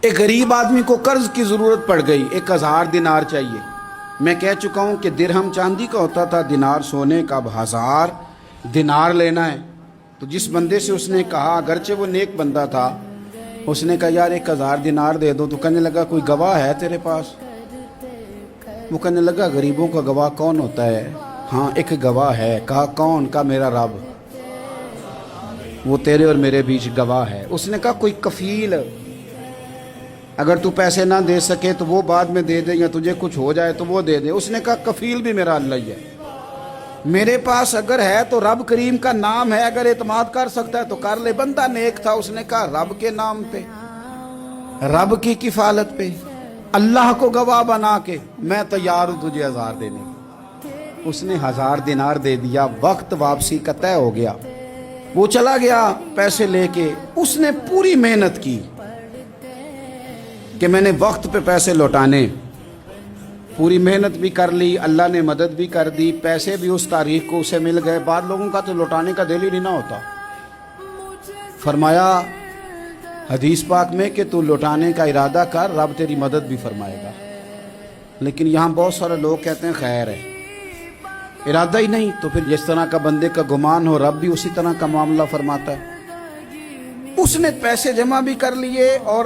ایک غریب آدمی کو قرض کی ضرورت پڑ گئی، 1000 دینار چاہیے۔ میں کہہ چکا ہوں کہ درہم چاندی کا ہوتا تھا، دینار سونے کا، اب 1000 دینار لینا ہے۔ تو جس بندے سے اس نے کہا، اگرچہ وہ نیک بندہ تھا، اس نے کہا یار 1000 دینار دے دو، تو کہنے لگا کوئی گواہ ہے تیرے پاس؟ وہ کہنے لگا غریبوں کا گواہ کون ہوتا ہے؟ ہاں ایک گواہ ہے۔ کہا کون؟ کہا میرا رب، وہ تیرے اور میرے بیچ گواہ ہے۔ اس نے کہا کوئی کفیل، اگر تو پیسے نہ دے سکے تو وہ بعد میں دے دے، یا تجھے کچھ ہو جائے تو وہ دے دے۔ اس نے کہا کفیل بھی میرا اللہ ہی ہے، میرے پاس اگر ہے تو رب کریم کا نام ہے، اگر اعتماد کر سکتا ہے تو کر لے۔ بندہ نیک تھا، اس نے کہا رب کے نام پہ، رب کی کفالت پہ، اللہ کو گواہ بنا کے میں تیار ہوں تجھے 1000 دینے کی۔ اس نے 1000 دینار دے دیا، وقت واپسی کا طے ہو گیا۔ وہ چلا گیا پیسے لے کے۔ اس نے پوری محنت کی کہ میں نے وقت پہ پیسے لوٹانے، پوری محنت بھی کر لی، اللہ نے مدد بھی کر دی، پیسے بھی اس تاریخ کو اسے مل گئے۔ بعض لوگوں کا تو لوٹانے کا دل ہی نہیں نہ ہوتا۔ فرمایا حدیث پاک میں کہ تو لوٹانے کا ارادہ کر، رب تیری مدد بھی فرمائے گا۔ لیکن یہاں بہت سارے لوگ کہتے ہیں خیر ہے، ارادہ ہی نہیں، تو پھر جس طرح کا بندے کا گمان ہو رب بھی اسی طرح کا معاملہ فرماتا ہے۔ اس نے پیسے جمع بھی کر لیے اور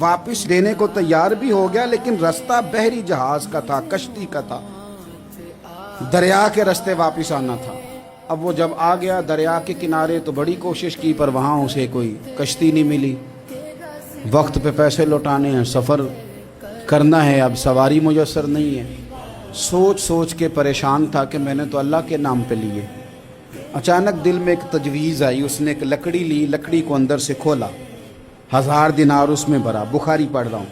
واپس دینے کو تیار بھی ہو گیا، لیکن رستہ بحری جہاز کا تھا، کشتی کا تھا، دریا کے رستے واپس آنا تھا۔ اب وہ جب آ گیا دریا کے کنارے تو بڑی کوشش کی، پر وہاں اسے کوئی کشتی نہیں ملی۔ وقت پہ پیسے لوٹانے ہیں، سفر کرنا ہے، اب سواری میسر نہیں ہے۔ سوچ سوچ کے پریشان تھا کہ میں نے تو اللہ کے نام پہ لیے۔ اچانک دل میں ایک تجویز آئی، اس نے ایک لکڑی لی، لکڑی کو اندر سے کھولا، 1000 دینار اس میں بھرا۔ بخاری پڑھ رہا ہوں،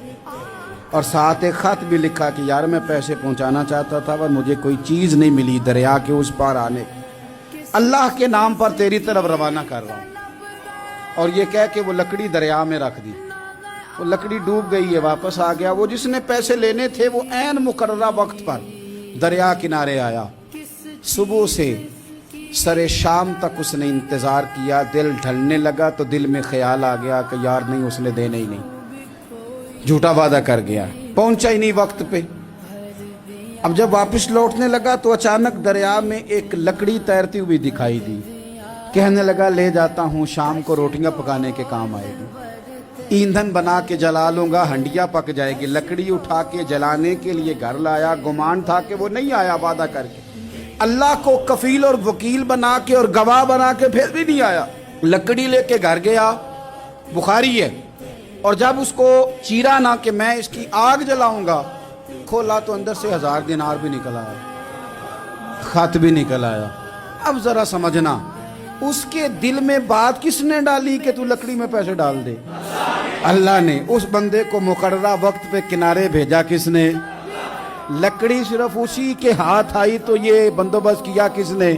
اور ساتھ ایک خط بھی لکھا کہ یار میں پیسے پہنچانا چاہتا تھا پر مجھے کوئی چیز نہیں ملی دریا کے اس پار آنے، اللہ کے نام پر تیری طرف روانہ کر رہا ہوں۔ اور یہ کہہ کہ وہ لکڑی دریا میں رکھ دی۔ وہ لکڑی ڈوب گئی ہے، واپس آ گیا۔ وہ جس نے پیسے لینے تھے وہ عین مقررہ وقت پر دریا کنارے آیا۔ صبح سے سر شام تک اس نے انتظار کیا۔ دل ڈھلنے لگا تو دل میں خیال آ گیا کہ یار نہیں، اس نے دینے ہی نہیں، جھوٹا وعدہ کر گیا، پہنچا ہی نہیں وقت پہ۔ اب جب واپس لوٹنے لگا تو اچانک دریا میں ایک لکڑی تیرتی ہوئی دکھائی دی۔ کہنے لگا لے جاتا ہوں، شام کو روٹیاں پکانے کے کام آئے گی، ایندھن بنا کے جلا لوں گا، ہنڈیا پک جائے گی۔ لکڑی اٹھا کے جلانے کے لیے گھر لایا، گمان تھا کہ وہ نہیں آیا وعدہ کر کے، اللہ کو کفیل اور وکیل بنا کے اور گواہ بنا کے پھر بھی نہیں آیا۔ لکڑی لے کے گھر گیا، بخاری ہے، اور جب اس کو چیرا نہ کہ میں اس کی آگ جلاؤں گا، کھولا تو اندر سے 1000 دینار بھی نکل آیا، خط بھی نکل آیا۔ اب ذرا سمجھنا، اس کے دل میں بات کس نے ڈالی کہ تو لکڑی میں پیسے ڈال دے؟ اللہ نے۔ اس بندے کو مقررہ وقت پہ کنارے بھیجا کس نے؟ لکڑی صرف اسی کے ہاتھ آئی تو یہ بندوبست کیا کس نے؟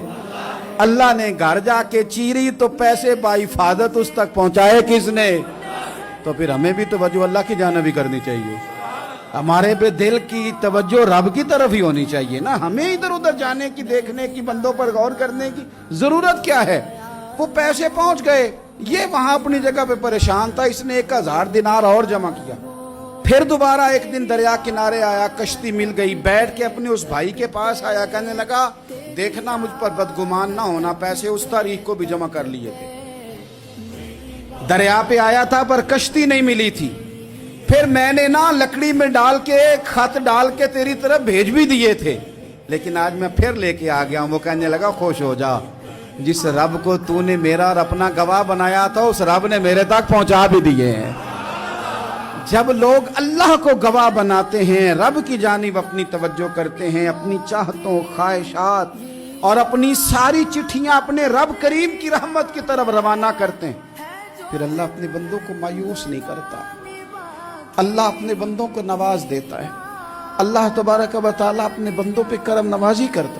اللہ نے۔ گھر جا کے چیری تو پیسے بحفاظت اس تک پہنچائے کس نے؟ تو پھر ہمیں بھی توجہ اللہ کی جانب بھی کرنی چاہیے، ہمارے پہ دل کی توجہ رب کی طرف ہی ہونی چاہیے نا۔ ہمیں ادھر ادھر جانے کی، دیکھنے کی، بندوں پر غور کرنے کی ضرورت کیا ہے؟ وہ پیسے پہنچ گئے، یہ وہاں اپنی جگہ پہ پریشان تھا۔ اس نے 1000 دینار اور جمع کیا۔ پھر دوبارہ ایک دن دریا کنارے آیا، کشتی مل گئی، بیٹھ کے اپنے اس بھائی کے پاس آیا، کہنے لگا دیکھنا مجھ پر بدگمان نہ ہونا، پیسے اس تاریخ کو بھی جمع کر لیے تھے، دریا پہ آیا تھا پر کشتی نہیں ملی تھی۔ پھر میں نے نا لکڑی میں ڈال کے، خط ڈال کے تیری طرف بھیج بھی دیے تھے، لیکن آج میں پھر لے کے آ گیا ہوں۔ وہ کہنے لگا خوش ہو جا، جس رب کو تو نے میرا اور اپنا گواہ بنایا تھا اس رب نے میرے تک پہنچا بھی دیے ہیں۔ جب لوگ اللہ کو گواہ بناتے ہیں، رب کی جانب اپنی توجہ کرتے ہیں، اپنی چاہتوں، خواہشات اور اپنی ساری چٹھیاں اپنے رب کریم کی رحمت کی طرف روانہ کرتے ہیں، پھر اللہ اپنے بندوں کو مایوس نہیں کرتا، اللہ اپنے بندوں کو نواز دیتا ہے، اللہ تبارک و تعالیٰ اپنے بندوں پہ کرم نوازی کرتا ہے۔